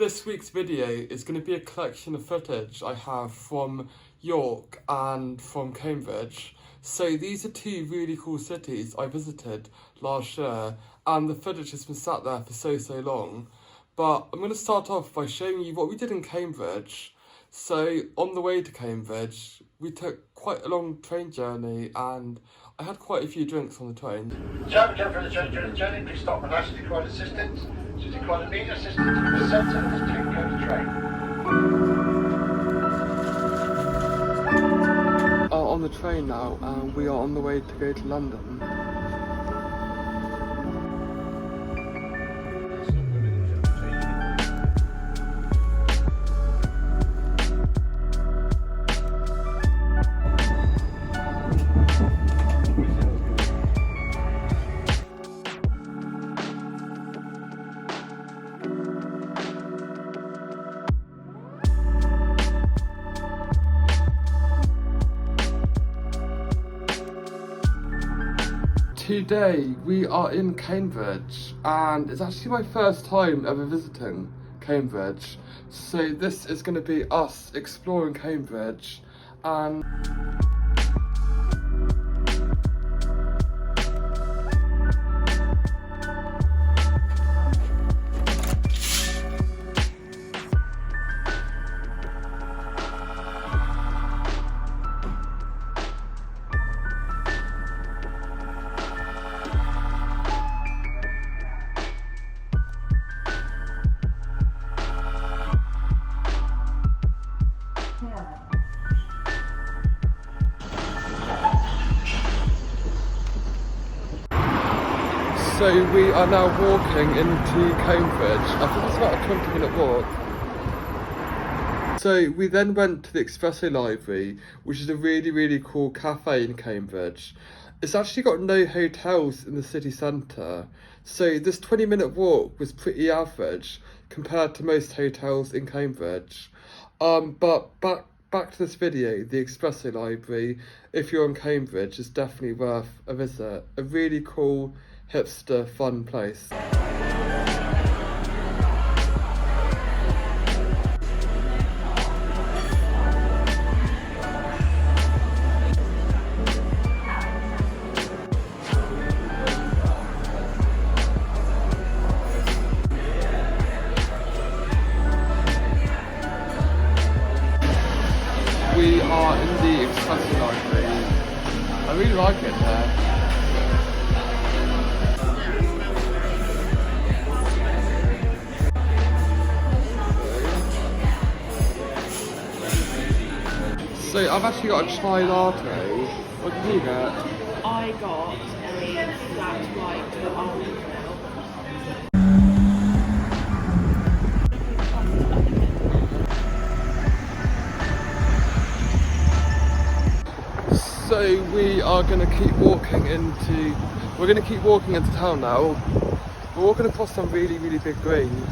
This week's video is going to be a collection of footage I have from York and from Cambridge. So these are two really cool cities I visited last year, and the footage has been sat there for so long. But I'm going to start off by showing you what we did in Cambridge. So on the way to Cambridge, we took quite a long train journey and I had quite a few drinks on the train. Travel for the train during the journey, please stop and ask to require assistance. Should you require immediate assistance to the centre, please take the train. On the train now, and we are on the way to go to London. Today we are in Cambridge, and it's actually my first time ever visiting Cambridge. So this is going to be us exploring Cambridge and so we are now walking into Cambridge. I think it's about a 20-minute walk. So we then went to the Espresso Library, which is a really cool cafe in Cambridge. It's actually got no hotels in the city centre, so this 20-minute walk was pretty average compared to most hotels in Cambridge. But back to this video, the Espresso Library, if you're in Cambridge, is definitely worth a visit. A really cool, hipster, fun place. We are in the Espresso Library. I really like it there. So I've actually got a chai latte. What did you get? I got a flat white with almond milk. So we are going to keep walking into, town now. We're walking across some really big green.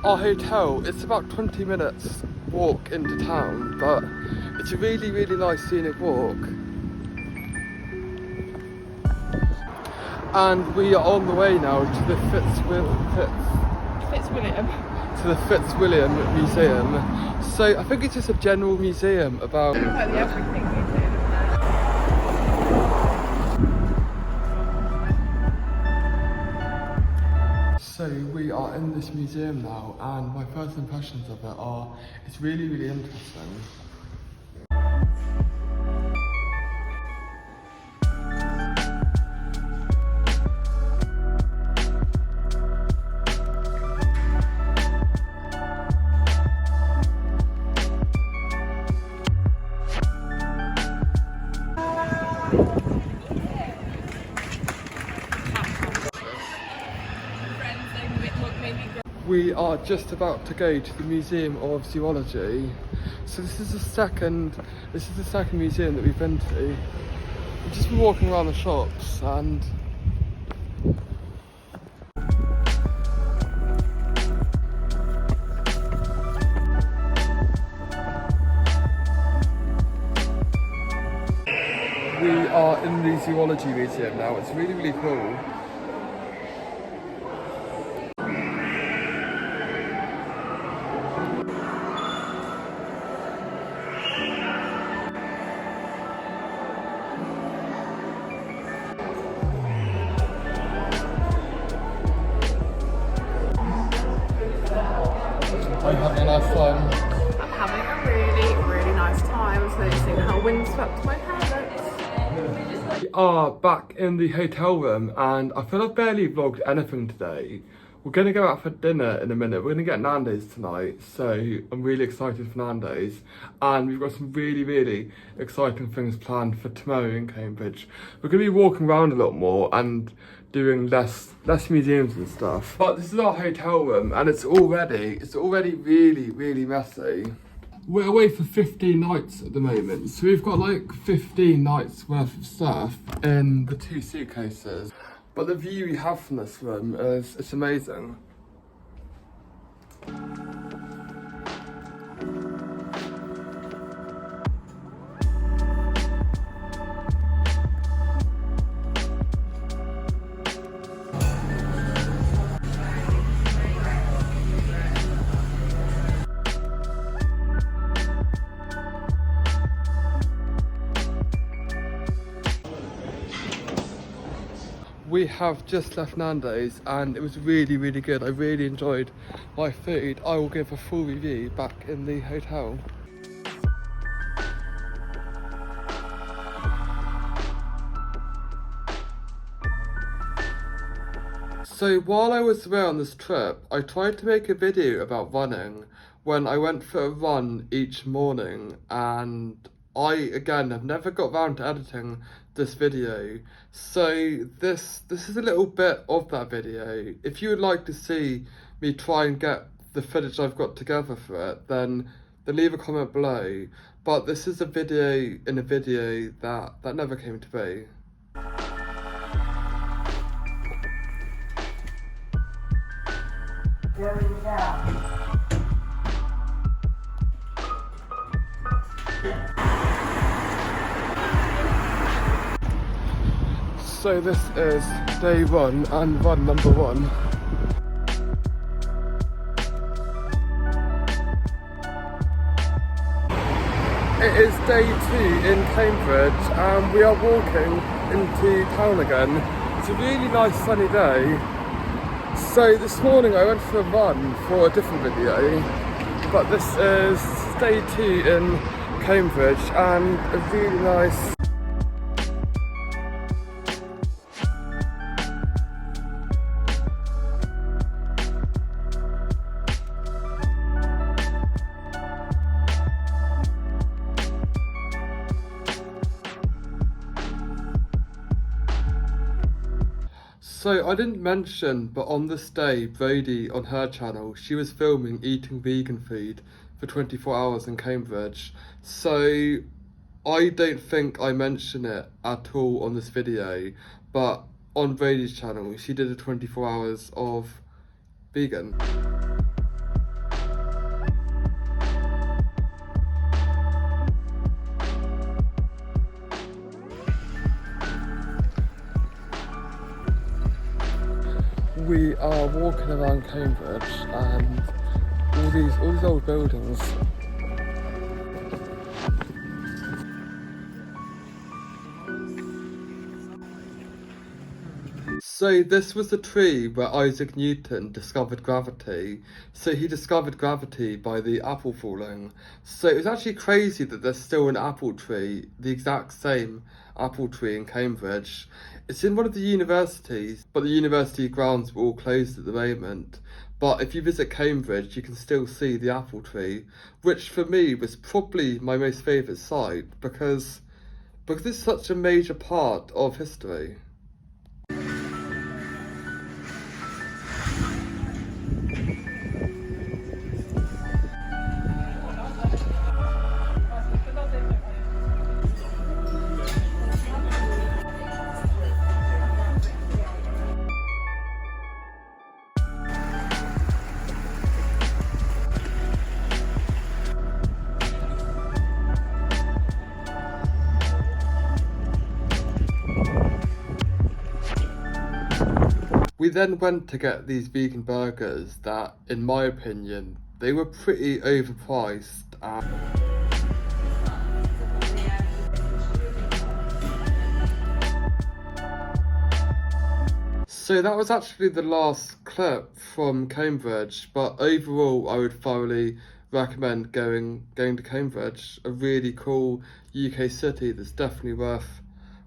Our hotel, it's about 20 minutes walk into town, but it's a really nice scenic walk. And we are on the way now to the Fitzwilliam Museum. So I think it's just a general museum about Everything museum. So we are in this museum now, and my first impressions of it are, it's really interesting. We are just about to go to the Museum of Zoology. So this is the second museum that we've been to. We've just been walking around the shops and are in the zoology museum now. It's really, really cool. I'm having a nice time. I'm having a really, really nice time. So noticing how windswept my hair looks. We are back in the hotel room and I feel I've barely vlogged anything today. We're going to go out for dinner in a minute. We're going to get Nando's tonight, so I'm really excited for Nando's. And we've got some really, really exciting things planned for tomorrow in Cambridge. We're going to be walking around a lot more and doing less museums and stuff. But this is our hotel room and it's already really, really messy. We're away for 15 nights at the moment, so we've got like 15 nights worth of stuff in the 2 suitcases. But the view we have from this room it's amazing. We have just left Nando's and it was really, really good. I really enjoyed my food. I will give a full review back in the hotel. So while I was away on this trip, I tried to make a video about running when I went for a run each morning, and I, again, have never got round to editing this video. So this is a little bit of that video. If you would like to see me try and get the footage I've got together for it, then leave a comment below. But this is a video in a video that never came to be. So this is day 1 and run number 1. It is day 2 in Cambridge and we are walking into town again. It's a really nice sunny day. So this morning I went for a run for a different video, but this is day 2 in Cambridge and a really nice So I didn't mention, but on this day, Brody on her channel, she was filming eating vegan food for 24 hours in Cambridge. So I don't think I mention it at all on this video, but on Brody's channel, she did a 24 hours of vegan. We are walking around Cambridge and all these old buildings. So this was the tree where Isaac Newton discovered gravity. So he discovered gravity by the apple falling. So it was actually crazy that there's still an apple tree, the exact same apple tree in Cambridge. It's in one of the universities, but the university grounds are all closed at the moment. But if you visit Cambridge, you can still see the apple tree, which for me was probably my most favourite site because it's such a major part of history. then went to get these vegan burgers that, in my opinion, they were pretty overpriced. So that was actually the last clip from Cambridge, but overall I would thoroughly recommend going to Cambridge, a really cool UK city that's definitely worth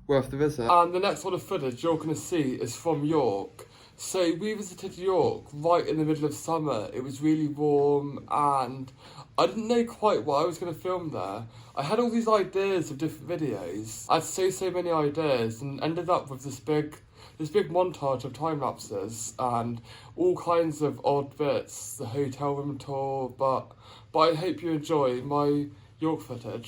the visit. And the next lot of footage you're going to see is from York. So we visited York right in the middle of summer. It was really warm and I didn't know quite what I was going to film there. I had all these ideas of different videos. I had so many ideas and ended up with this big montage of time lapses and all kinds of odd bits, the hotel room tour, but I hope you enjoy my York footage.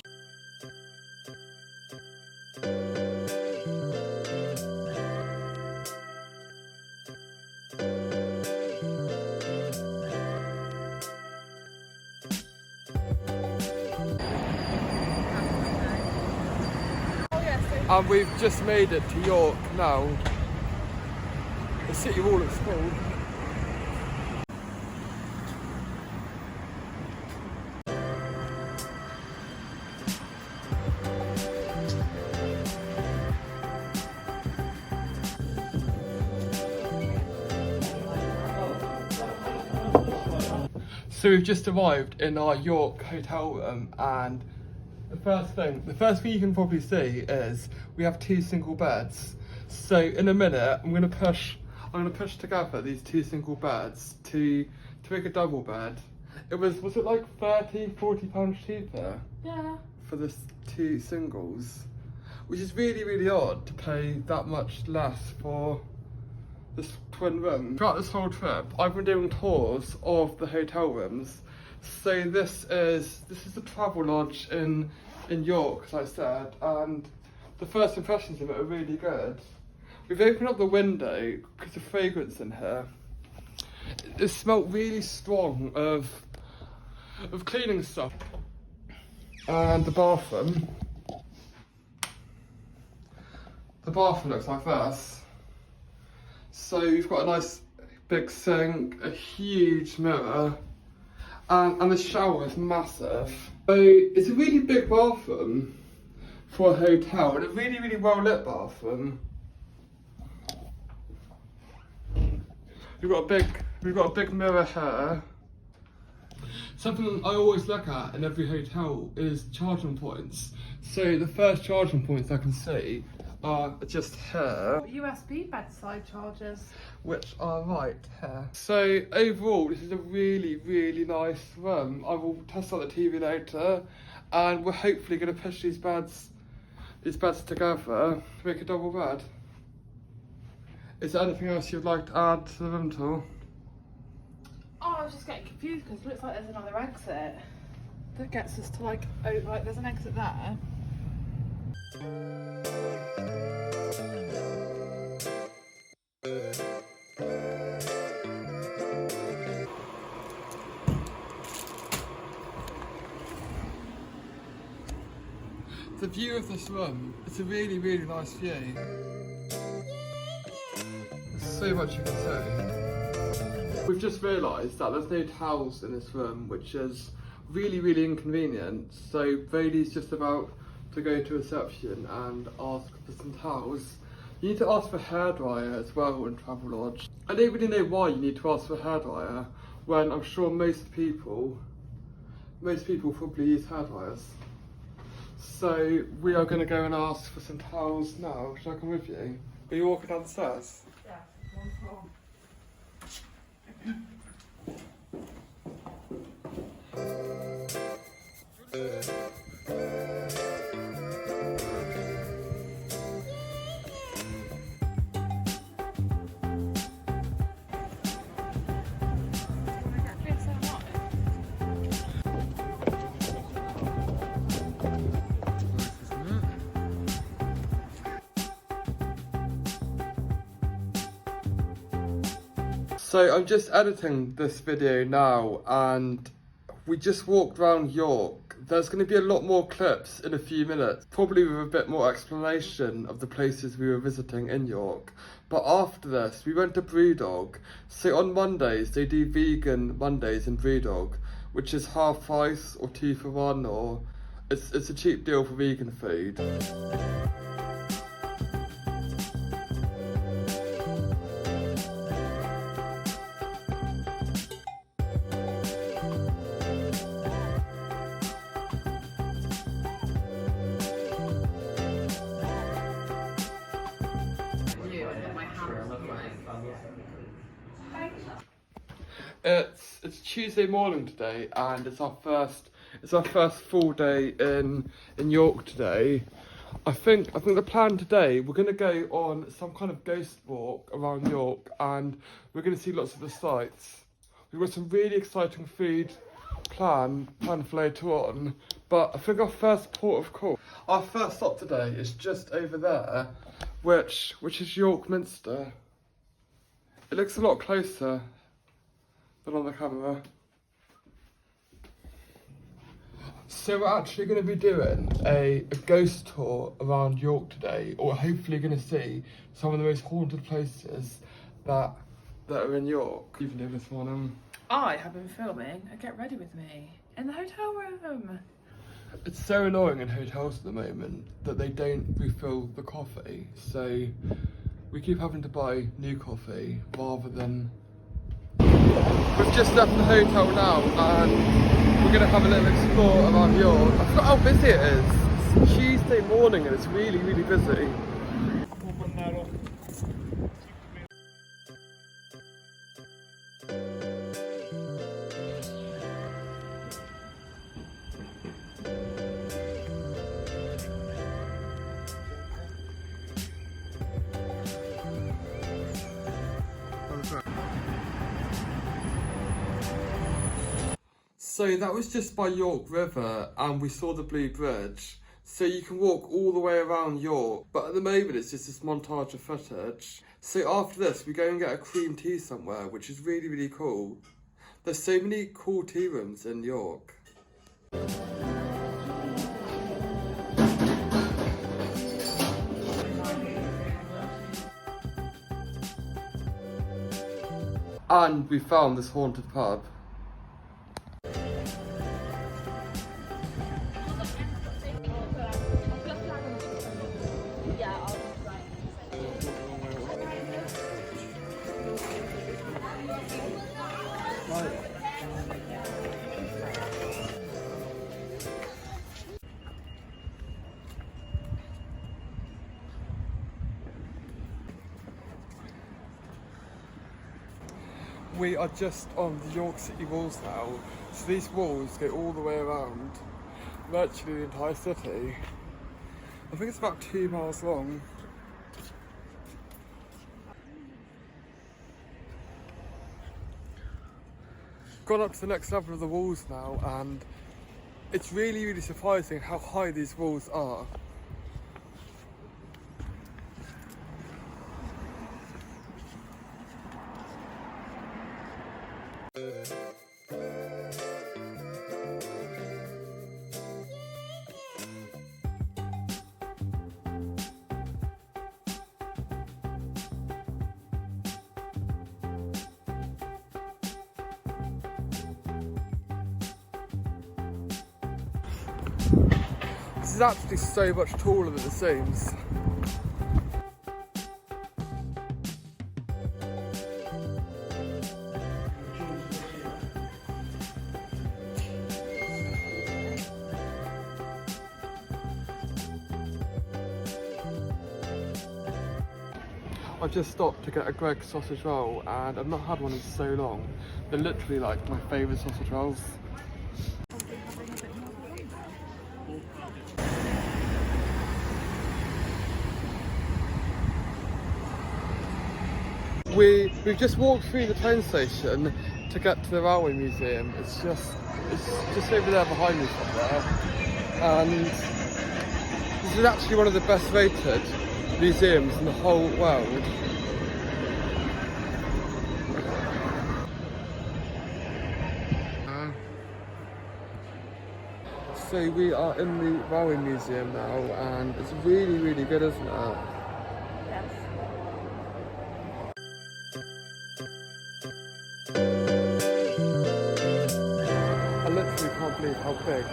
And we've just made it to York now. The city wall looks cool. So we've just arrived in our York hotel room, and the first thing you can probably see is we have 2 single beds. So in a minute I'm gonna push together these 2 single beds to make a double bed. Was it like £40 cheaper? Yeah. For this 2 singles, which is really odd to pay that much less for this twin room. Throughout this whole trip, I've been doing tours of the hotel rooms. So this is the Travel Lodge in York, as I said, and the first impressions of it are really good. We've opened up the window because the fragrance in here. It smelled really strong of cleaning stuff. And the bathroom. The bathroom looks like this. So you've got a nice big sink, a huge mirror, and the shower is massive. So it's a really big bathroom for a hotel, and a really well lit bathroom. We've got a big mirror here. Something I always look at in every hotel is charging points. So the first charging points I can see are just here, USB bedside chargers, which are right here. So overall, this is a really nice room. I will test out the TV later, and we're hopefully going to push these beds together to make a double bed. Is there anything else you'd like to add to the room tour? Oh, I was just getting confused because it looks like there's another exit that gets us to like there's an exit there. The view of this room, it's a really nice view. There's so much you can say. We've just realised that there's no towels in this room, which is really inconvenient. So Brady's just about to go to reception and ask for some towels. You need to ask for a hairdryer as well in Travel Lodge. I don't really know why you need to ask for a hairdryer when I'm sure most people probably use hairdryers. So we are going to go and ask for some towels now. Should I come with you? Are you walking down the stairs? Yeah, 1 floor. So I'm just editing this video now, and we just walked around York There's going to be a lot more clips in a few minutes, probably with a bit more explanation of the places we were visiting in York. But after this, we went to Brewdog. So on Mondays, they do vegan Mondays in Brewdog, which is half price or 2 for 1, or it's a cheap deal for vegan food. It's Tuesday morning today, and it's our first full day in York today. I think the plan today, we're gonna go on some kind of ghost walk around York, and we're gonna see lots of the sights. We've got some really exciting food planned for later on, but I think our first port of call, our first stop today is just over there, which is York Minster. It looks a lot closer than on the camera. So we're actually going to be doing a ghost tour around York today, or hopefully going to see some of the most haunted places that are in York. Even though this morning, I have been filming a Get Ready With Me in the hotel room. it's so annoying in hotels at the moment that they don't refill the coffee, so we keep having to buy new coffee rather than... We've just left the hotel now, and we're going to have a little explore around York. I forgot how busy it is. It's Tuesday morning and it's really, really busy. So that was just by York River, and we saw the Blue Bridge. So you can walk all the way around York, but at the moment it's just this montage of footage. So after this, we go and get a cream tea somewhere, which is really, really cool. There's so many cool tea rooms in York. And we found this haunted pub. We are just on the York City walls now, so these walls go all the way around virtually the entire city. I think it's about 2 miles long. Gone up to the next level of the walls now, and it's really, really surprising how high these walls are. This is actually so much taller than it seems. I've just stopped to get a Greggs sausage roll, and I've not had one in so long. They're literally like my favourite sausage rolls. We've just walked through the train station to get to the Railway Museum. It's just over there behind me somewhere. And this is actually one of the best rated museums in the whole world. So we are in the Railway Museum now, and it's really, really good, isn't it? Yes. I literally can't believe how big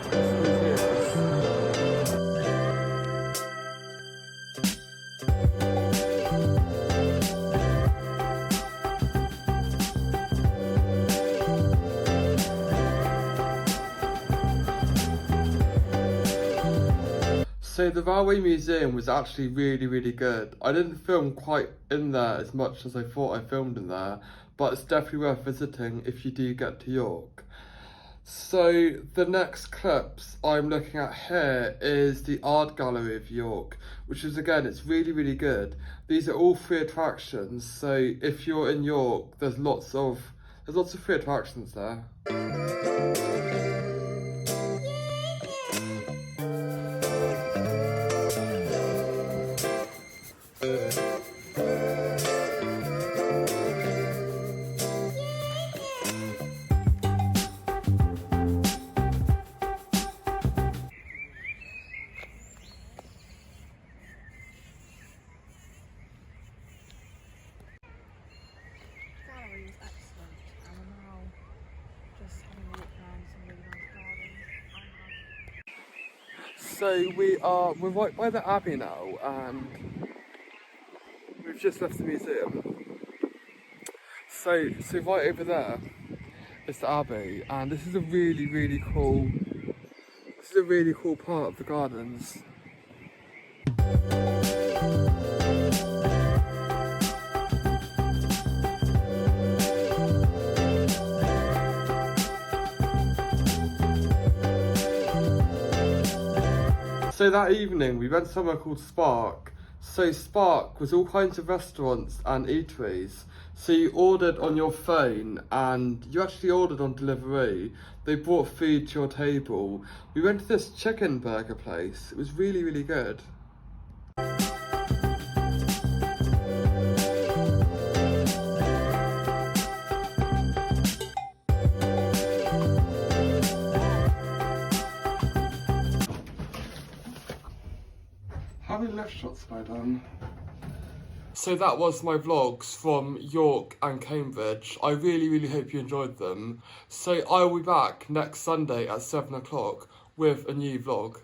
this museum is. So the Railway Museum was actually really, really good. I didn't film quite in there as much as I thought I filmed in there, but it's definitely worth visiting if you do get to York. So the next clips I'm looking at here is the Art Gallery of York, which is, again, it's really, really good. These are all free attractions, so if you're in York, there's lots of free attractions there. Gallery is excellent, and we're now just having a look around some really nice gardens. So we're right by the Abbey now, and we've just left the museum. So right over there is the Abbey, and this is a really cool part of the gardens. So that evening we went somewhere called Spark. So Spark was all kinds of restaurants and eateries. So you ordered on your phone and you actually ordered on delivery. They brought food to your table. We went to this chicken burger place. It was really good. How many left shots have I done? So that was my vlogs from York and Cambridge. I really hope you enjoyed them. So I will be back next Sunday at 7 o'clock with a new vlog.